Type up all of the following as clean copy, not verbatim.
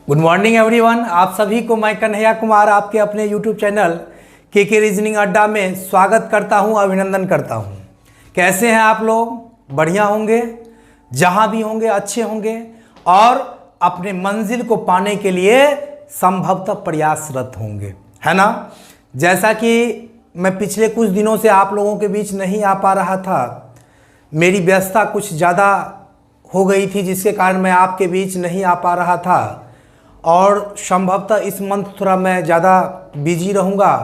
Good morning everyone. आप सभी को मैं कन्हैया कुमार आपके अपने यूट्यूब चैनल के रीजनिंग अड्डा में स्वागत करता हूं, अभिनंदन करता हूं। कैसे हैं आप लोग? बढ़िया होंगे, जहां भी होंगे अच्छे होंगे और अपने मंजिल को पाने के लिए संभवतः प्रयासरत होंगे, है ना। जैसा कि मैं पिछले कुछ दिनों से आप लोगों के बीच नहीं आ पा रहा था, मेरी व्यस्तता कुछ ज़्यादा हो गई थी जिसके कारण मैं आपके बीच नहीं आ पा रहा था और संभवतः इस मंथ थोड़ा मैं ज़्यादा बिजी रहूँगा।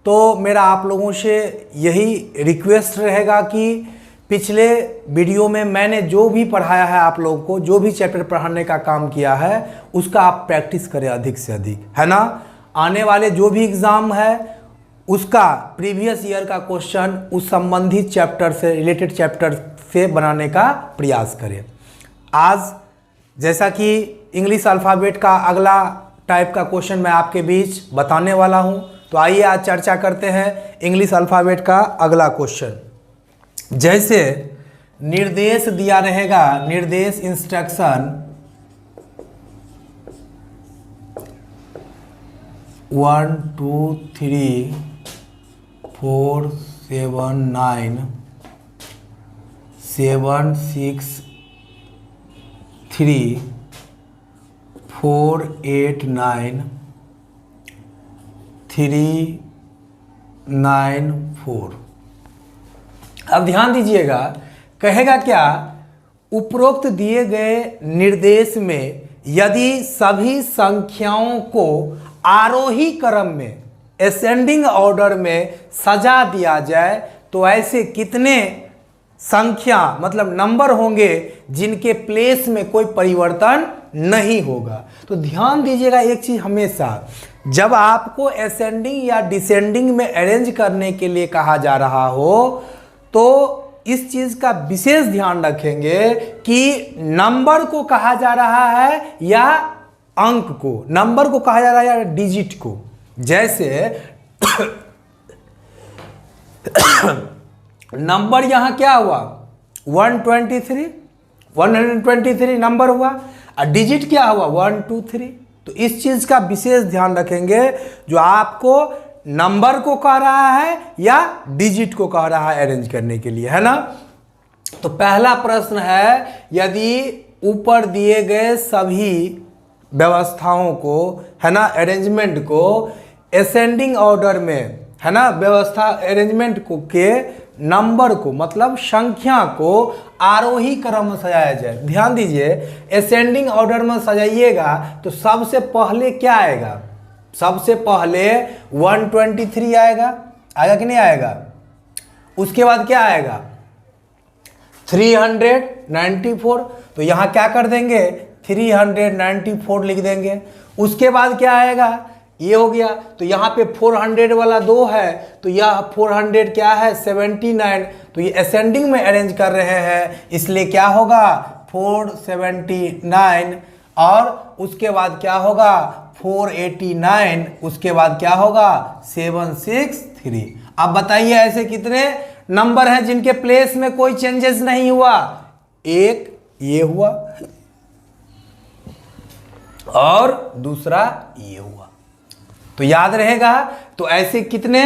तो मेरा आप लोगों से यही रिक्वेस्ट रहेगा कि पिछले वीडियो में मैंने जो भी पढ़ाया है आप लोगों को, जो भी चैप्टर पढ़ाने का काम किया है उसका आप प्रैक्टिस करें अधिक से अधिक, है ना। आने वाले जो भी एग्ज़ाम है उसका प्रीवियस ईयर का क्वेश्चन उस संबंधित चैप्टर से, रिलेटेड चैप्टर से बनाने का प्रयास करें। आज जैसा कि इंग्लिश अल्फ़ाबेट का अगला टाइप का क्वेश्चन मैं आपके बीच बताने वाला हूं, तो आइए आज चर्चा करते हैं इंग्लिश अल्फ़ाबेट का अगला क्वेश्चन। जैसे निर्देश दिया रहेगा, निर्देश इंस्ट्रक्शन 1 2 3 4 7 9 7 6 3 4 8 9 3 9 4। अब ध्यान दीजिएगा, कहेगा क्या? उपरोक्त दिए गए निर्देश में यदि सभी संख्याओं को आरोही क्रम में, असेंडिंग ऑर्डर में सजा दिया जाए तो ऐसे कितने संख्या मतलब नंबर होंगे जिनके प्लेस में कोई परिवर्तन नहीं होगा। तो ध्यान दीजिएगा एक चीज, हमेशा जब आपको असेंडिंग या डिसेंडिंग में अरेंज करने के लिए कहा जा रहा हो तो इस चीज का विशेष ध्यान रखेंगे कि नंबर को कहा जा रहा है या अंक को, नंबर को कहा जा रहा है या डिजिट को। जैसे नंबर यहां क्या हुआ? 123 नंबर हुआ और डिजिट क्या हुआ? 1 2 3। तो इस चीज का विशेष ध्यान रखेंगे, जो आपको नंबर को कह रहा है या डिजिट को कह रहा है अरेंज करने के लिए, है ना। तो पहला प्रश्न है, यदि ऊपर दिए गए सभी व्यवस्थाओं को, है ना, अरेंजमेंट को असेंडिंग ऑर्डर में, है ना, व्यवस्था अरेंजमेंट को के नंबर को मतलब संख्या को आरोही क्रम में सजाया जाए। ध्यान दीजिए, असेंडिंग ऑर्डर में सजाइएगा तो सबसे पहले क्या आएगा? सबसे पहले 123 आएगा, आएगा कि नहीं आएगा? उसके बाद क्या आएगा? 394। तो यहां क्या कर देंगे? 394 लिख देंगे। उसके बाद क्या आएगा? ये हो गया। तो यहाँ पे 400 वाला 2 है, तो यह 400 क्या है? 79। तो ये असेंडिंग में अरेंज कर रहे हैं, इसलिए क्या होगा? 479। और उसके बाद क्या होगा? 489। उसके बाद क्या होगा? 763। अब बताइए ऐसे कितने नंबर हैं जिनके प्लेस में कोई चेंजेस नहीं हुआ? एक ये हुआ और दूसरा ये हुआ। तो याद रहेगा। तो ऐसे कितने?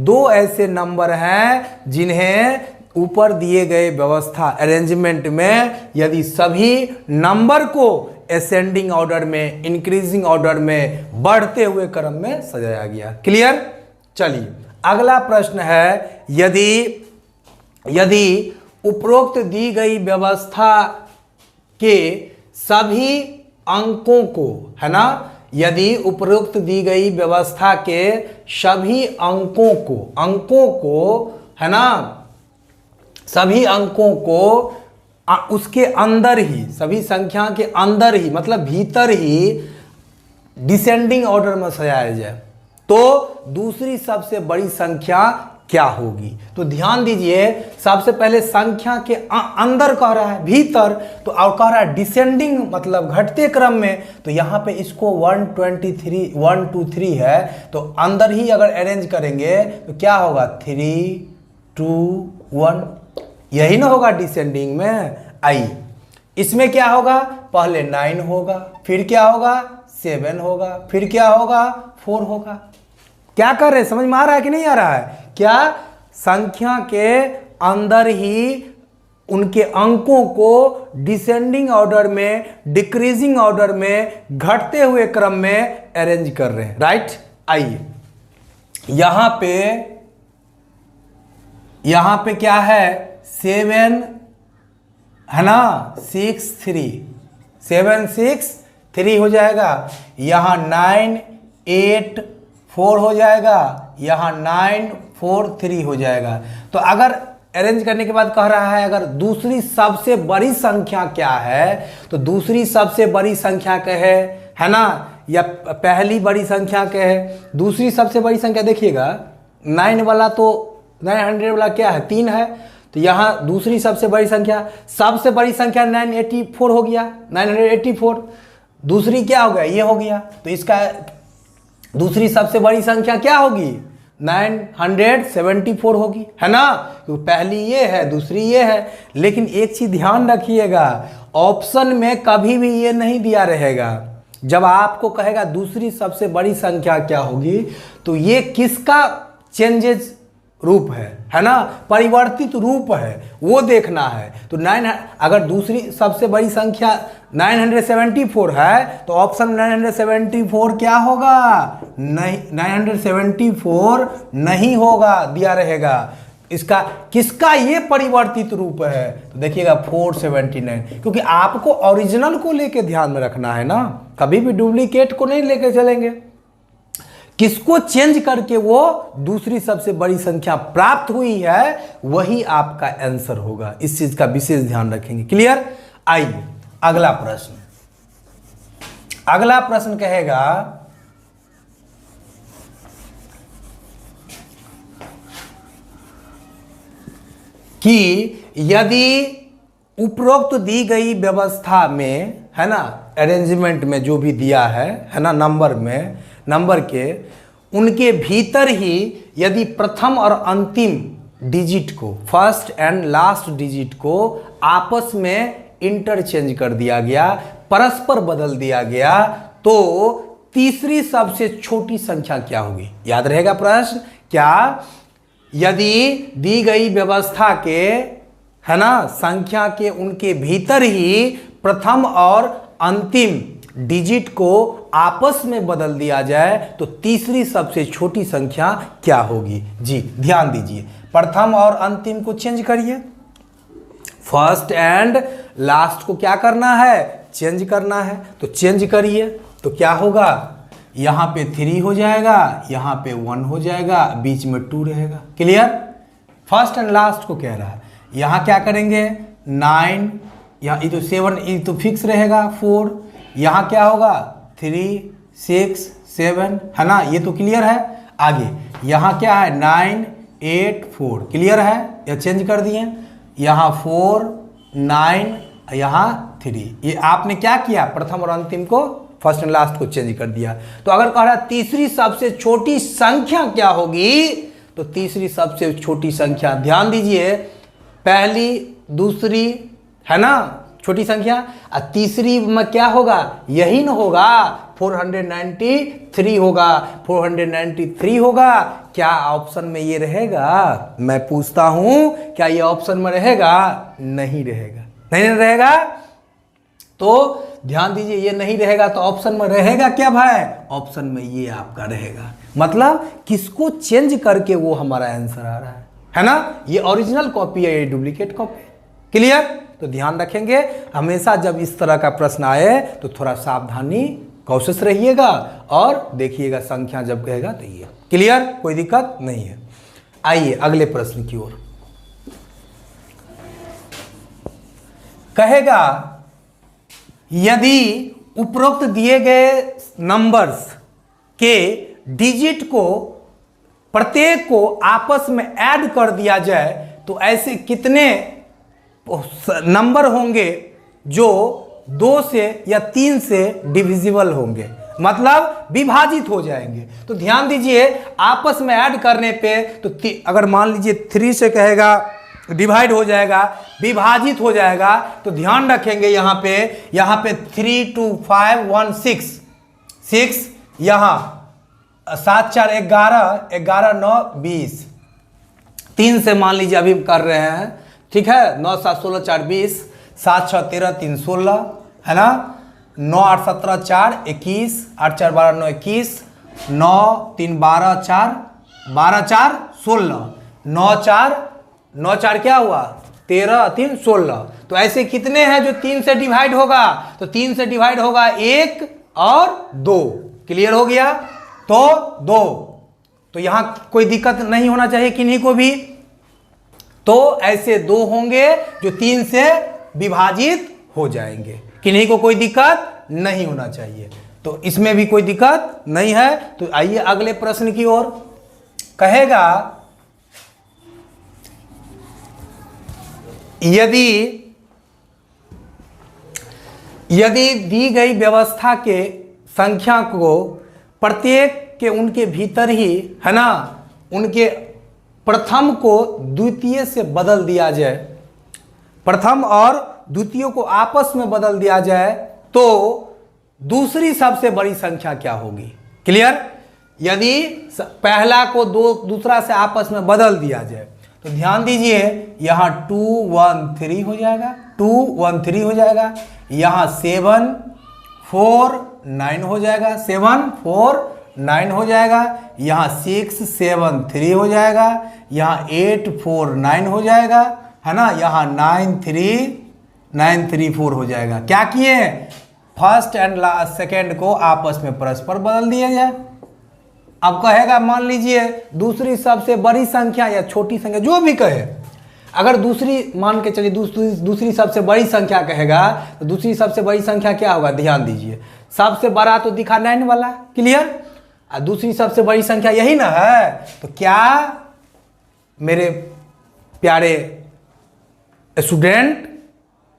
2 ऐसे नंबर हैं जिन्हें ऊपर दिए गए व्यवस्था अरेंजमेंट में यदि सभी नंबर को असेंडिंग ऑर्डर में, इंक्रीजिंग ऑर्डर में, बढ़ते हुए क्रम में सजाया गया। क्लियर? चलिए अगला प्रश्न है, यदि उपरोक्त दी गई व्यवस्था के सभी अंकों को, है ना, यदि उपरोक्त दी गई व्यवस्था के सभी अंकों को, है ना, सभी अंकों को उसके अंदर ही, सभी संख्या के अंदर ही मतलब भीतर ही डिसेंडिंग ऑर्डर में सजाया जाए तो दूसरी सबसे बड़ी संख्या क्या होगी? तो ध्यान दीजिए, सबसे पहले संख्या के अंदर कह रहा है, भीतर, तो और कह रहा है डिसेंडिंग मतलब घटते क्रम में। तो यहाँ पे इसको 123 है, तो अंदर ही अगर अरेंज करेंगे तो क्या होगा? 3 2 1, यही ना होगा डिसेंडिंग में। आई इसमें क्या होगा? पहले 9 होगा, फिर क्या होगा? 7 होगा, फिर क्या होगा 4 होगा। क्या कर रहे हैं, समझ में आ रहा है कि नहीं आ रहा है? क्या संख्या के अंदर ही उनके अंकों को डिसेंडिंग ऑर्डर में, डिक्रीजिंग ऑर्डर में, घटते हुए क्रम में अरेंज कर रहे हैं, राइट। आइए यहां पे क्या है 7 है ना, 6 3, 7 6 3 हो जाएगा। यहां 9 8 4 हो जाएगा, यहां 9 4 3 हो जाएगा। तो अगर अरेंज करने के बाद कह रहा है अगर दूसरी सबसे बड़ी संख्या क्या है, तो दूसरी सबसे बड़ी संख्या क्या है ना, या पहली बड़ी संख्या क्या है। दूसरी सबसे बड़ी संख्या देखिएगा 9 वाला, तो 900 वाला क्या है 3 है, तो यहाँ दूसरी सबसे बड़ी संख्या 984 हो गया, 984। दूसरी क्या हो गया, ये हो गया, तो इसका दूसरी सबसे बड़ी संख्या क्या होगी 974 होगी, है ना। तो पहली ये है, दूसरी ये है। लेकिन एक चीज ध्यान रखिएगा, ऑप्शन में कभी भी ये नहीं दिया रहेगा। जब आपको कहेगा दूसरी सबसे बड़ी संख्या क्या होगी, तो ये किसका चेंजेस रूप है ना, परिवर्तित रूप है, वो देखना है। तो अगर दूसरी सबसे बड़ी संख्या 974 है, तो ऑप्शन 974 क्या होगा, नहीं 974 नहीं होगा, दिया रहेगा। इसका किसका ये परिवर्तित रूप है, तो देखिएगा 479, क्योंकि आपको ओरिजिनल को लेके ध्यान में रखना है ना, कभी भी डुप्लीकेट को नहीं लेके चलेंगे। किसको चेंज करके वो दूसरी सबसे बड़ी संख्या प्राप्त हुई है, वही आपका आंसर होगा। इस चीज का विशेष ध्यान रखेंगे। क्लियर। आइए अगला प्रश्न कहेगा कि यदि उपरोक्त दी गई व्यवस्था में, है ना, अरेंजमेंट में जो भी दिया है ना, नंबर के उनके भीतर ही यदि प्रथम और अंतिम डिजिट को, फर्स्ट एंड लास्ट डिजिट को आपस में इंटरचेंज कर दिया गया, परस्पर बदल दिया गया, तो तीसरी सबसे छोटी संख्या क्या होगी। याद रहेगा प्रश्न, क्या यदि दी गई व्यवस्था के, है ना, संख्या के उनके भीतर ही प्रथम और अंतिम डिजिट को आपस में बदल दिया जाए, तो तीसरी सबसे छोटी संख्या क्या होगी। जी ध्यान दीजिए, प्रथम और अंतिम को चेंज करिए, फर्स्ट एंड लास्ट को क्या करना है, चेंज करना है। तो चेंज करिए, तो क्या होगा, यहां पे 3 हो जाएगा, यहां पे 1 हो जाएगा, बीच में 2 रहेगा। क्लियर। फर्स्ट एंड लास्ट को कह रहा है, यहां क्या करेंगे 9, यहाँ ये तो 7, ये तो फिक्स रहेगा 4, यहाँ क्या होगा 3 6 7, है ना, ये तो क्लियर है। आगे यहाँ क्या है 9 8 4, क्लियर है, या चेंज कर दिए, यहाँ 4 9, यहाँ 3। ये आपने क्या किया, प्रथम और अंतिम को, फर्स्ट एंड लास्ट को चेंज कर दिया। तो अगर कह रहा है तीसरी सबसे छोटी संख्या क्या होगी, तो तीसरी सबसे छोटी संख्या, ध्यान दीजिए, पहली दूसरी, है ना, छोटी संख्या, और तीसरी में क्या होगा, यही न होगा, 493 होगा, 493 होगा। क्या ऑप्शन में ये रहेगा, मैं पूछता हूं, क्या ये ऑप्शन में रहेगा, नहीं रहेगा, नहीं रहेगा। तो ध्यान दीजिए, ये नहीं रहेगा, तो ऑप्शन में रहेगा क्या भाई, ऑप्शन में ये आपका रहेगा। मतलब किसको चेंज करके वो हमारा आंसर आ रहा है ना, ये ओरिजिनल कॉपी है, ये डुप्लीकेट कॉपी। क्लियर। तो ध्यान रखेंगे, हमेशा जब इस तरह का प्रश्न आए तो थोड़ा सावधानी कोशिश रहिएगा और देखिएगा, संख्या जब कहेगा तो ये। क्लियर, कोई दिक्कत नहीं है। आइए अगले प्रश्न की ओर। कहेगा यदि उपरोक्त दिए गए नंबर्स के डिजिट को, प्रत्येक को आपस में ऐड कर दिया जाए, तो ऐसे कितने नंबर होंगे जो 2 से या 3 से डिविजिबल होंगे, मतलब विभाजित हो जाएंगे। तो ध्यान दीजिए, आपस में ऐड करने पे, तो अगर मान लीजिए 3 से कहेगा डिवाइड हो जाएगा, विभाजित हो जाएगा, तो ध्यान रखेंगे यहाँ पे 3 2 5 1 6, 6, यहाँ 7 4 11, 11 9 20, 3 से मान लीजिए अभी कर रहे हैं, ठीक है। 9 7 16 4 20, 7 6 13 3 16, है ना। 9 8 17 4 21, 8 4 12 9 21, 9 3 12 4 12 4 16, 9 4 क्या हुआ 13 3 16। तो ऐसे कितने हैं जो 3 से डिवाइड होगा? तो 3 से डिवाइड होगा 1 और 2। क्लियर हो गया? तो 2, तो यहां कोई दिक्कत नहीं होना चाहिए किन्हीं को भी। तो ऐसे 2 होंगे जो 3 से विभाजित हो जाएंगे, किन्हीं को कोई दिक्कत नहीं होना चाहिए। तो इसमें भी कोई दिक्कत नहीं है। तो आइए अगले प्रश्न की ओर। कहेगा यदि दी गई व्यवस्था के संख्या को प्रत्येक के उनके भीतर ही, है ना, उनके प्रथम को द्वितीय से बदल दिया जाए, प्रथम और द्वितीय को आपस में बदल दिया जाए, तो दूसरी सबसे बड़ी संख्या क्या होगी? क्लियर? यदि पहला को दूसरा से आपस में बदल दिया जाए तो ध्यान दीजिए, यहां 2 1 3 हो जाएगा, 2 1 3 हो जाएगा, यहां 7 4 9 हो जाएगा, 7 4 9 हो जाएगा, यहां 6 7 3 हो जाएगा, यहां 8 4 9 हो जाएगा, है ना, यहां 9 3 4 हो जाएगा। क्या किए? फर्स्ट एंड सेकेंड को आपस में परस्पर बदल दिया जाए। अब कहेगा मान लीजिए दूसरी सबसे बड़ी संख्या या छोटी संख्या जो भी कहे, अगर दूसरी मान के चलिए दूसरी सबसे बड़ी संख्या कहेगा तो दूसरी सबसे बड़ी संख्या क्या होगा? ध्यान दीजिए, सबसे बड़ा तो दिखा 9 वाला। क्लियर? दूसरी सबसे बड़ी संख्या यही ना है। तो क्या मेरे प्यारे स्टूडेंट,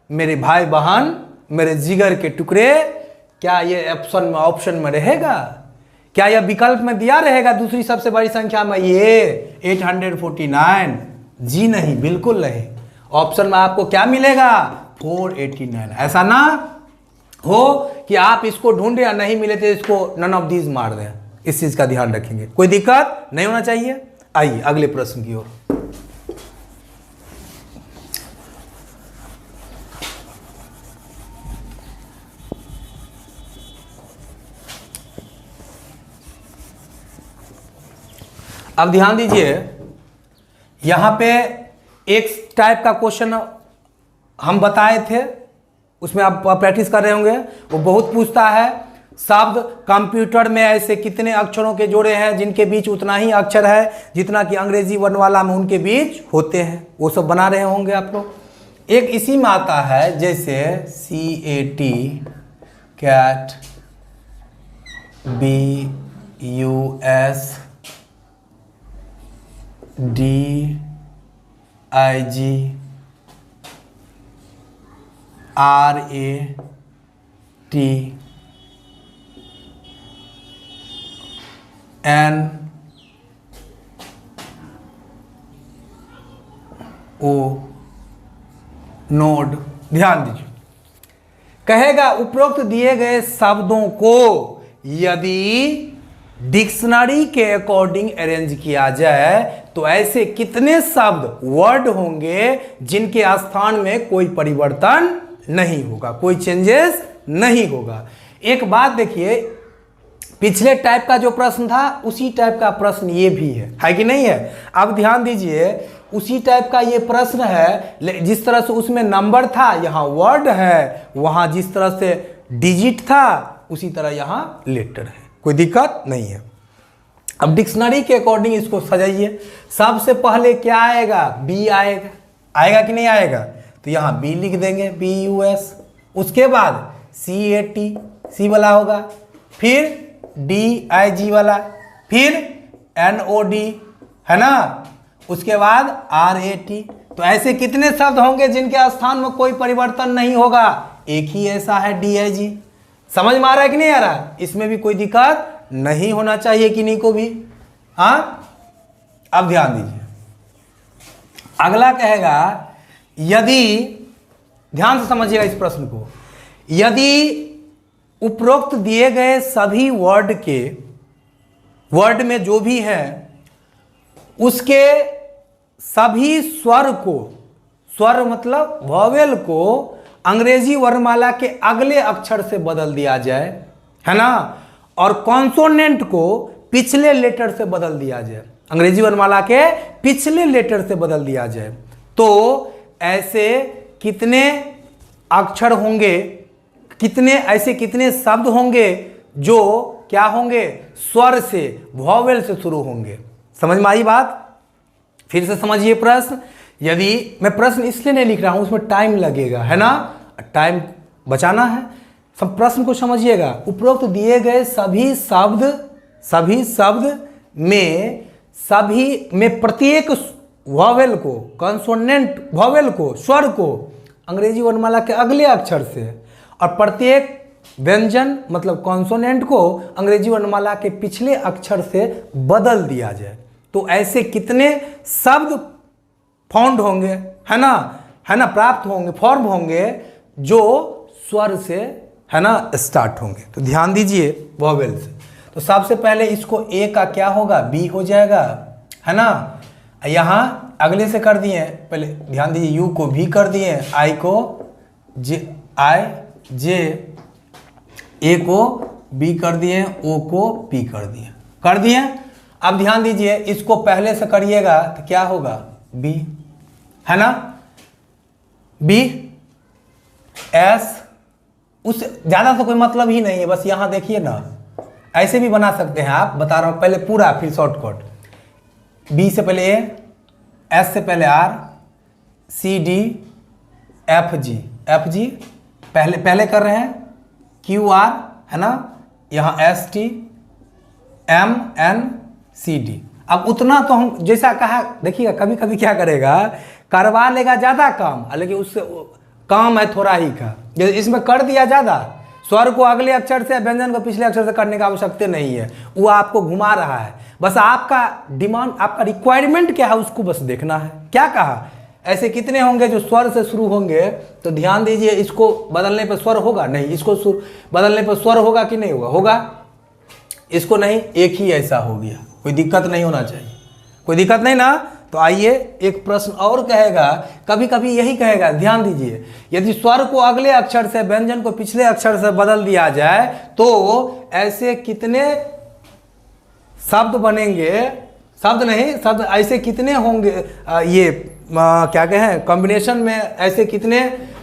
मेरे भाई बहन, मेरे जिगर के टुकड़े, क्या ये ऑप्शन में रहेगा? क्या यह विकल्प में दिया रहेगा दूसरी सबसे बड़ी संख्या में ये 849? जी नहीं, बिल्कुल नहीं। ऑप्शन में आपको क्या मिलेगा? 489। ऐसा ना हो कि आप इसको ढूंढे या नहीं मिले तो इसको नन ऑफ दीज मार दें। इस चीज का ध्यान रखेंगे, कोई दिक्कत नहीं होना चाहिए। आइए अगले प्रश्न की ओर। अब ध्यान दीजिए, यहां पे एक टाइप का क्वेश्चन हम बताए थे, उसमें आप प्रैक्टिस कर रहे होंगे। वो बहुत पूछता है, शब्द कंप्यूटर में ऐसे कितने अक्षरों के जोड़े हैं जिनके बीच उतना ही अक्षर है जितना कि अंग्रेजी वर्णमाला में उनके बीच होते हैं। वो सब बना रहे होंगे आप लोग। एक इसी में आता है, जैसे CAT, cat, BUS, DIG, RAT, NO, nod. ध्यान दीजिए, कहेगा उपरोक्त दिए गए शब्दों को यदि डिक्शनरी के अकॉर्डिंग अरेंज किया जाए तो ऐसे कितने शब्द वर्ड होंगे जिनके स्थान में कोई परिवर्तन नहीं होगा, कोई चेंजेस नहीं होगा। एक बात देखिए, पिछले टाइप का जो प्रश्न था उसी टाइप का प्रश्न ये भी है कि नहीं है? अब ध्यान दीजिए, उसी टाइप का ये प्रश्न है, जिस तरह से उसमें नंबर था यहाँ वर्ड है, वहां जिस तरह से डिजिट था उसी तरह यहाँ लेटर है, कोई दिक्कत नहीं है। अब डिक्शनरी के अकॉर्डिंग इसको सजाइए। सबसे पहले क्या आएगा? बी आएगा, आएगा कि नहीं आएगा? तो यहाँ बी लिख देंगे, BUS। उसके बाद CAT, सी वाला होगा, फिर DIG वाला, फिर NOD, है ना, उसके बाद RAT। तो ऐसे कितने शब्द होंगे जिनके स्थान में कोई परिवर्तन नहीं होगा? एक ही ऐसा है, DIG। समझ में आ रहा है कि नहीं आ रहा? इसमें भी कोई दिक्कत नहीं होना चाहिए किन्हीं को भी। हाँ, अब ध्यान दीजिए, अगला कहेगा यदि, ध्यान से समझिएगा इस प्रश्न को, यदि उपरोक्त दिए गए सभी वर्ड में जो भी है उसके सभी स्वर को, स्वर मतलब वॉवेल को अंग्रेजी वर्णमाला के अगले अक्षर से बदल दिया जाए, है ना, और कॉन्सोनेंट को पिछले लेटर से बदल दिया जाए, अंग्रेजी वर्णमाला के पिछले लेटर से बदल दिया जाए, तो ऐसे कितने अक्षर होंगे, कितने शब्द होंगे जो क्या होंगे, स्वर से, वॉवेल से शुरू होंगे। समझ में आई बात? फिर से समझिए प्रश्न। यदि मैं प्रश्न इसलिए नहीं लिख रहा हूं, उसमें टाइम लगेगा, है ना, टाइम बचाना है। सब प्रश्न को समझिएगा। उपरोक्त दिए गए सभी शब्द में प्रत्येक वॉवेल को, कॉन्सोनेंट वॉवेल को, स्वर को अंग्रेजी वर्णमाला के अगले अक्षर से, और प्रत्येक व्यंजन मतलब कॉन्सोनेंट को अंग्रेजी वर्णमाला के पिछले अक्षर से बदल दिया जाए, तो ऐसे कितने शब्द फाउंड होंगे, है ना, प्राप्त होंगे, फॉर्म होंगे जो स्वर से, है ना, स्टार्ट होंगे। तो ध्यान दीजिए वॉवेल से। तो सबसे पहले इसको ए का क्या होगा, बी हो जाएगा, है ना। यहां अगले से कर दिए, पहले ध्यान दीजिए, यू को भी कर दिए, आई को जे, ए को बी कर दिए, ओ को पी कर दिए। अब ध्यान दीजिए, इसको पहले से करिएगा तो क्या होगा, बी, है ना, बी एस, उस ज्यादा तो कोई मतलब ही नहीं है, बस यहां देखिए ना, ऐसे भी बना सकते हैं आप, बता रहा हूं, पहले पूरा फिर शॉर्टकट, बी से पहले ए, एस से पहले R, C D, F G पहले कर रहे हैं, क्यू आर, है ना, यहाँ S T, M N C D. अब उतना तो हम जैसा कहा, देखिएगा कभी कभी क्या करेगा, करवा लेगा ज़्यादा काम, लेकिन उससे काम है थोड़ा ही का, जैसे इसमें कर दिया ज़्यादा, स्वर को अगले अक्षर से, व्यंजन को पिछले अक्षर से करने का आवश्यकता नहीं है, वो आपको घुमा रहा है, बस आपका डिमांड, आपका रिक्वायरमेंट क्या है उसको बस देखना है। क्या कहा, ऐसे कितने होंगे जो स्वर से शुरू होंगे, तो ध्यान दीजिए, इसको बदलने पर स्वर होगा नहीं, इसको बदलने पर स्वर होगा कि नहीं होगा, इसको नहीं, एक ही ऐसा हो गया, कोई दिक्कत नहीं होना चाहिए, कोई दिक्कत नहीं ना। तो आइए एक प्रश्न और कहेगा, कभी कभी यही कहेगा, ध्यान दीजिए, यदि स्वर को अगले अक्षर से, व्यंजन को पिछले अक्षर से बदल दिया जाए तो ऐसे कितने शब्द बनेंगे, शब्द ऐसे कितने होंगे, ये क्या कहें, कॉम्बिनेशन में ऐसे कितने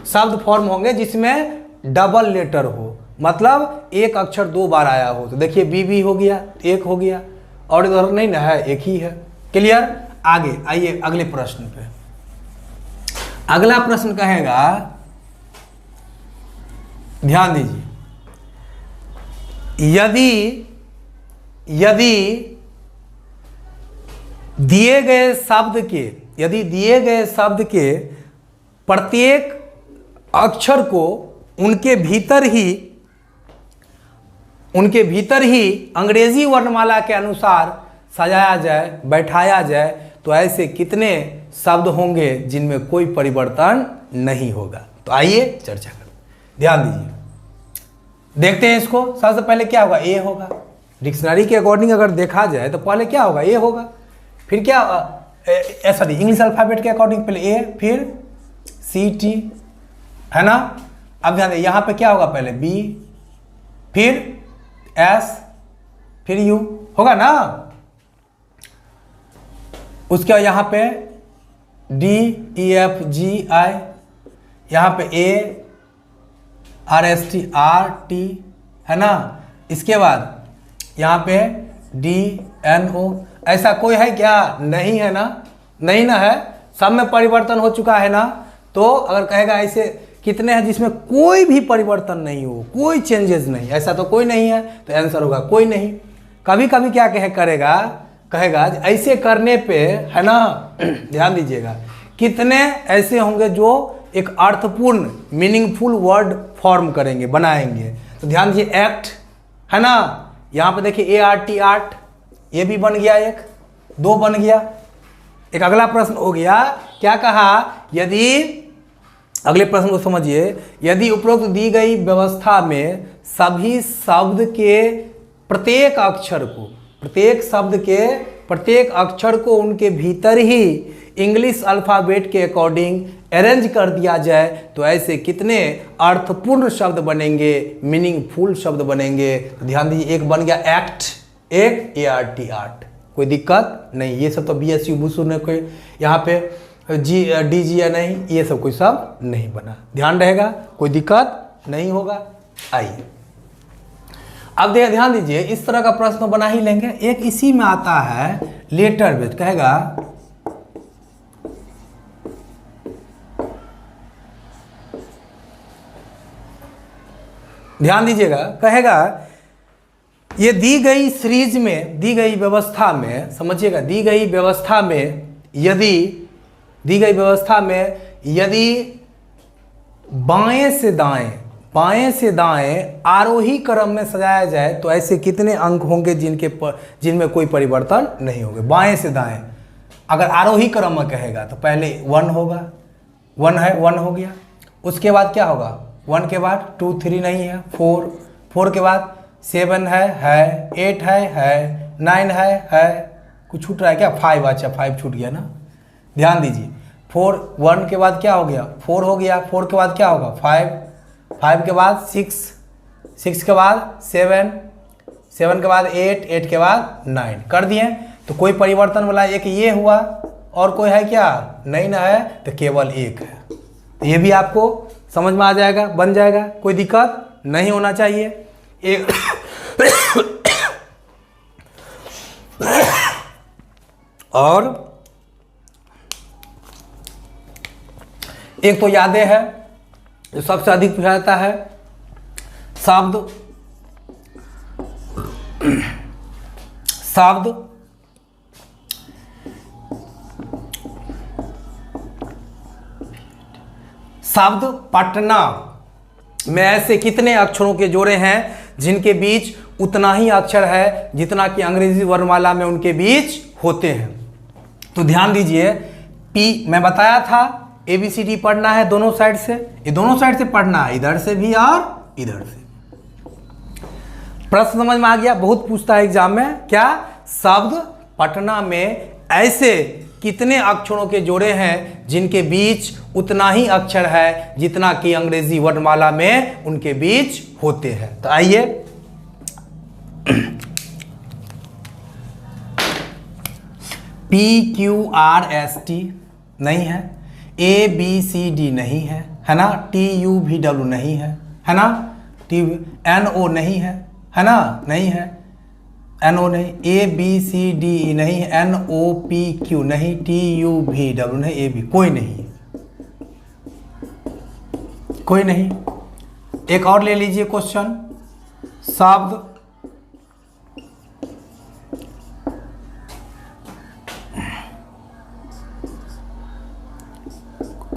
शब्द फॉर्म होंगे जिसमें डबल लेटर हो, मतलब एक अक्षर दो बार आया हो। तो देखिए बी हो गया, एक हो गया, और इधर नहीं ना है, एक ही है। क्लियर? आगे आइए अगले प्रश्न पे। अगला प्रश्न कहेगा, ध्यान दीजिए, यदि दिए गए शब्द के प्रत्येक अक्षर को उनके भीतर ही अंग्रेजी वर्णमाला के अनुसार सजाया जाए, बैठाया जाए, तो ऐसे कितने शब्द होंगे जिनमें कोई परिवर्तन नहीं होगा। तो आइए चर्चा करें, ध्यान दीजिए, देखते हैं इसको। सबसे पहले क्या होगा, ए होगा, डिक्शनरी के अकॉर्डिंग अगर देखा जाए तो पहले क्या होगा, ए होगा, फिर क्या, सॉरी इंग्लिश अल्फाबेट के अकॉर्डिंग पहले ए, फिर सी टी, है ना। अब ध्यान दें, यहाँ पे क्या होगा, पहले बी, फिर एस, फिर यू, होगा ना। उसके बाद यहाँ पे डी ई एफ जी आई, यहाँ पे A R S T R T, है ना। इसके बाद यहाँ पे डी एन ओ, ऐसा कोई है क्या, नहीं है ना, नहीं ना है, सब में परिवर्तन हो चुका है ना। तो अगर कहेगा ऐसे कितने हैं जिसमें कोई भी परिवर्तन नहीं हो, कोई चेंजेस नहीं, ऐसा तो कोई नहीं है, तो आंसर होगा कोई नहीं। कभी कभी क्या कहेगा ऐसे करने पे, है ना, ध्यान दीजिएगा, कितने ऐसे होंगे जो एक अर्थपूर्ण मीनिंगफुल वर्ड फॉर्म करेंगे, बनाएंगे। तो ध्यान दीजिए, एक्ट, है ना, यहाँ पे देखिए ए आर टी, आर्ट, ये भी बन गया, एक, दो बन गया। एक अगला प्रश्न हो गया, क्या कहा, यदि, अगले प्रश्न को समझिए, यदि उपरोक्त दी गई व्यवस्था में सभी शब्द के प्रत्येक अक्षर को, प्रत्येक शब्द के प्रत्येक अक्षर को उनके भीतर ही इंग्लिश अल्फ़ाबेट के अकॉर्डिंग अरेंज कर दिया जाए तो ऐसे कितने अर्थपूर्ण शब्द बनेंगे, मीनिंगफुल शब्द बनेंगे। तो ध्यान दीजिए, एक बन गया एक्ट, एक ART आर्ट, कोई दिक्कत नहीं। ये सब तो BSU बुसू ने कोई यहाँ पे DG या नहीं, ये सब कोई सब नहीं बना, ध्यान रहेगा, कोई दिक्कत नहीं होगा। आइए अब ध्यान दीजिए, इस तरह का प्रश्न तो बना ही लेंगे। एक इसी में आता है लेटर बेस, कहेगा ध्यान दीजिएगा, कहेगा ये दी गई सीरीज में, दी गई व्यवस्था में, समझिएगा, दी गई व्यवस्था में यदि बाएं से दाएं आरोही क्रम में सजाया जाए तो ऐसे कितने अंक होंगे जिनमें कोई परिवर्तन नहीं होंगे। बाएं से दाएं अगर आरोही क्रम में कहेगा तो पहले 1 होगा, 1 है, 1 हो गया। उसके बाद क्या होगा, 1 के बाद 2 3 नहीं है, 4 के बाद 7 है, 8 है, 9 है, कुछ छूट रहा है क्या, 5, अच्छा 5 छूट गया ना। ध्यान दीजिए, 1 के बाद क्या हो गया, 4 हो गया, 4 के बाद क्या होगा, 5 के बाद 6 के बाद 7 के बाद 8 के बाद 9 कर दिए। तो कोई परिवर्तन वाला एक ये हुआ और कोई है क्या, नहीं ना है, तो केवल एक है। तो ये भी आपको समझ में आ जाएगा, बन जाएगा, कोई दिक्कत नहीं होना चाहिए। एक और एक तो यादें है जो सबसे अधिक पूछा जाता है, शब्द पटना में ऐसे कितने अक्षरों के जोड़े हैं जिनके बीच उतना ही अक्षर है जितना कि अंग्रेजी वर्णमाला में उनके बीच होते हैं। तो ध्यान दीजिए, P मैं बताया था ABCD पढ़ना है दोनों साइड से, ये दोनों साइड से पढ़ना है, इधर से भी और इधर से। प्रश्न समझ में आ गया, बहुत पूछता है एग्जाम में, क्या शब्द पटना में ऐसे कितने अक्षरों के जोड़े हैं जिनके बीच उतना ही अक्षर है जितना कि अंग्रेजी वर्णमाला में उनके बीच होते हैं। तो आइए PQRST नहीं है, ABCD नहीं है, है ना, TUVW नहीं है ना, NO नहीं है ना, नहीं है, NO नहीं, ABCDE नहीं, NOPQ नहीं, TUVW नहीं, AB कोई नहीं, कोई नहीं। एक और ले लीजिए क्वेश्चन,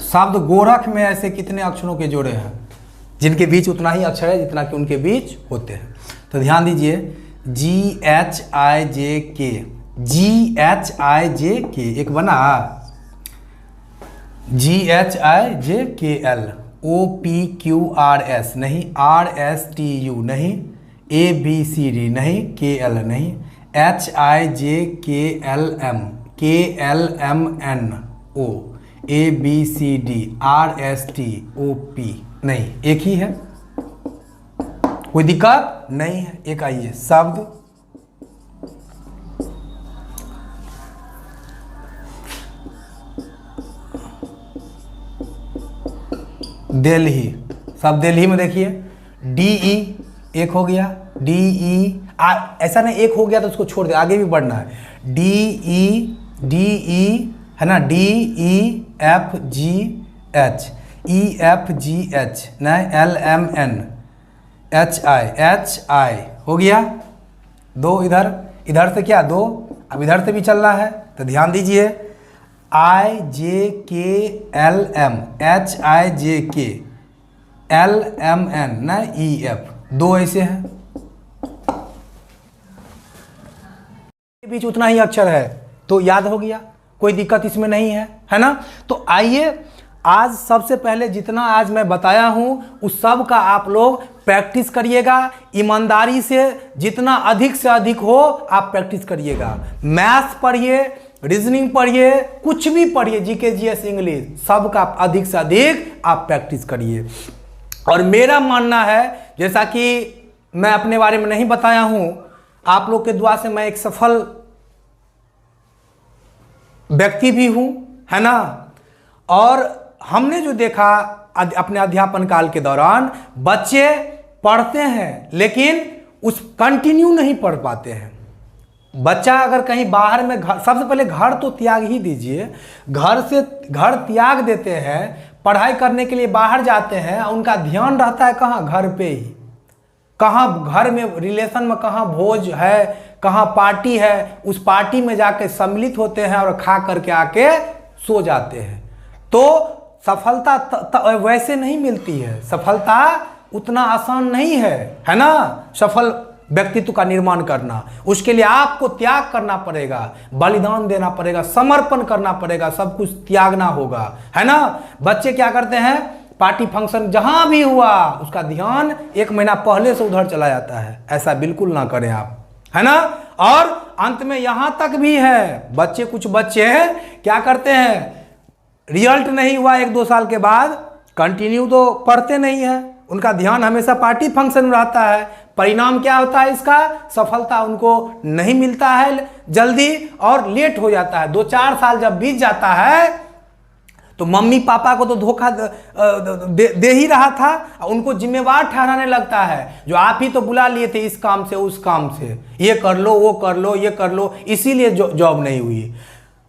शब्द गोरख में ऐसे कितने अक्षरों के जोड़े हैं जिनके बीच उतना ही अक्षर है जितना कि उनके बीच होते हैं। तो ध्यान दीजिए, GHIJK एक बना, GHIJKL, OPQRS नहीं, RSTU नहीं, ABCD नहीं, KL नहीं, HIJKLM, KLMNO, ABCD, RSTOP नहीं, एक ही है, कोई दिक्कत नहीं है। एक आइए, शब्द दिल्ली, शब्द दिल्ली में देखिए, DE एक हो गया, DE ऐसा नहीं एक हो गया तो उसको छोड़ दे, आगे भी बढ़ना है, DE है ना, DEFGH, EFGH नहीं, LMN, HI हो गया, 2 इधर से क्या 2, अब इधर से भी चलना है। तो ध्यान दीजिए, IJKLM, HIJK, LMN ना, EF, 2 ऐसे हैं, के बीच उतना ही अक्षर है, तो याद हो गया, कोई दिक्कत इसमें नहीं है ना। तो आइए, आज सबसे पहले जितना आज मैं बताया हूं उस सब का आप लोग प्रैक्टिस करिएगा ईमानदारी से, जितना अधिक से अधिक हो आप प्रैक्टिस करिएगा। मैथ्स पढ़िए, रीजनिंग पढ़िए, कुछ भी पढ़िए, जीके जीएस इंग्लिश, सबका अधिक से अधिक आप प्रैक्टिस करिए। और मेरा मानना है, जैसा कि मैं अपने बारे में नहीं बताया हूं, आप लोग के दुआ से मैं एक सफल व्यक्ति भी हूं, है ना। और हमने जो देखा अपने अध्यापन काल के दौरान, बच्चे पढ़ते हैं लेकिन उस कंटिन्यू नहीं पढ़ पाते हैं। बच्चा अगर कहीं बाहर में, सबसे पहले घर तो त्याग ही दीजिए, घर त्याग देते हैं, पढ़ाई करने के लिए बाहर जाते हैं, उनका ध्यान रहता है कहाँ, घर पे ही। कहाँ घर में रिलेशन में कहाँ भोज है, कहाँ पार्टी है, उस पार्टी में जाके सम्मिलित होते हैं और खा करके आके सो जाते हैं। तो सफलता वैसे नहीं मिलती है, सफलता उतना आसान नहीं है ना। सफल व्यक्तित्व का निर्माण करना, उसके लिए आपको त्याग करना पड़ेगा, बलिदान देना पड़ेगा, समर्पण करना पड़ेगा, सब कुछ त्यागना होगा, है ना। बच्चे क्या करते हैं, पार्टी फंक्शन जहां भी हुआ उसका ध्यान 1 महीना पहले से उधर चला जाता है। ऐसा बिल्कुल ना करें आप, है ना। और अंत में यहां तक भी है, कुछ बच्चे क्या करते हैं, रिजल्ट नहीं हुआ 1-2 साल के बाद, कंटिन्यू तो पढ़ते नहीं है, उनका ध्यान हमेशा पार्टी फंक्शन में रहता है। परिणाम क्या होता है इसका, सफलता उनको नहीं मिलता है जल्दी और लेट हो जाता है। 2-4 साल जब बीत जाता है तो मम्मी पापा को तो धोखा दे ही रहा था, उनको जिम्मेवार ठहराने लगता है, जो आप ही तो बुला लिए थे इस काम से उस काम से, ये कर लो वो कर लो ये कर लो, इसीलिए जॉब नहीं हुई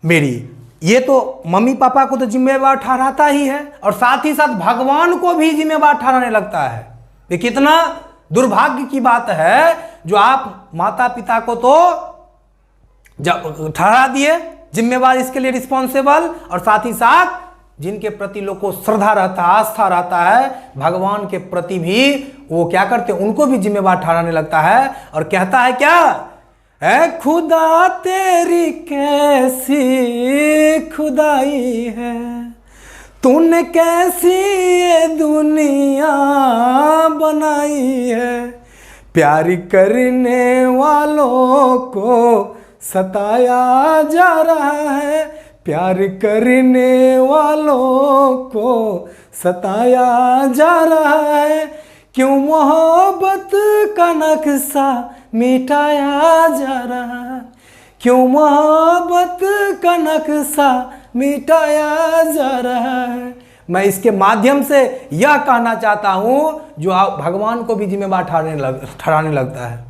मेरी। ये तो मम्मी पापा को तो जिम्मेवार ठहराता ही है और साथ ही साथ भगवान को भी जिम्मेवार ठहराने लगता है। ये कितना दुर्भाग्य की बात है, जो आप माता पिता को तो ठहरा दिए जिम्मेवार, इसके लिए रिस्पॉन्सिबल, और साथ ही साथ जिनके प्रति लोग को श्रद्धा रहता है, आस्था रहता है, भगवान के प्रति भी वो क्या करते हैं, उनको भी जिम्मेवार ठहराने लगता है और कहता है क्या, है खुदा तेरी कैसी खुदाई है, तूने कैसी ये दुनिया बनाई है, प्यार करने वालों को सताया जा रहा है, प्यार करने वालों को सताया जा रहा है, क्यों मोहब्बत का नक्शा मिटाया जा रहा है, क्यों मोहब्बत का नक्शा मिटाया जा रहा है। मैं इसके माध्यम से यह कहना चाहता हूं, जो भगवान को भी जिम्मेवार ठहराने लगता है।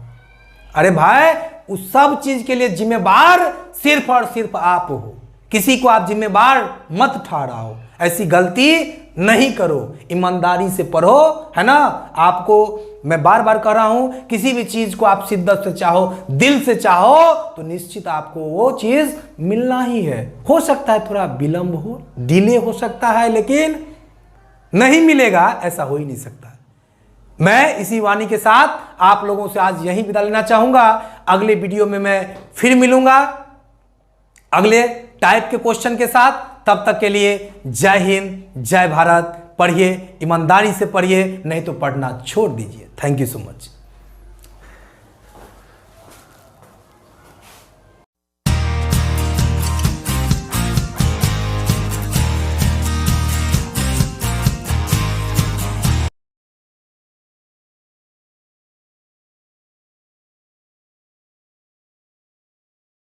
अरे भाई, उस सब चीज के लिए जिम्मेवार सिर्फ और सिर्फ आप हो, किसी को आप जिम्मेवार मत ठहराओ, ऐसी गलती नहीं करो, ईमानदारी से पढ़ो, है ना। आपको मैं बार बार कह रहा हूं, किसी भी चीज को आप शिद्दत से चाहो, दिल से चाहो, तो निश्चित आपको वो चीज मिलना ही है। हो सकता है थोड़ा विलंब हो, डिले हो सकता है, लेकिन नहीं मिलेगा ऐसा हो ही नहीं सकता। मैं इसी वाणी के साथ आप लोगों से आज यहीं विदा लेना चाहूंगा। अगले वीडियो में मैं फिर मिलूंगा अगले टाइप के क्वेश्चन के साथ। तब तक के लिए जय हिंद, जय भारत। पढ़िए, ईमानदारी से पढ़िए, नहीं तो पढ़ना छोड़ दीजिए। Thank you so much.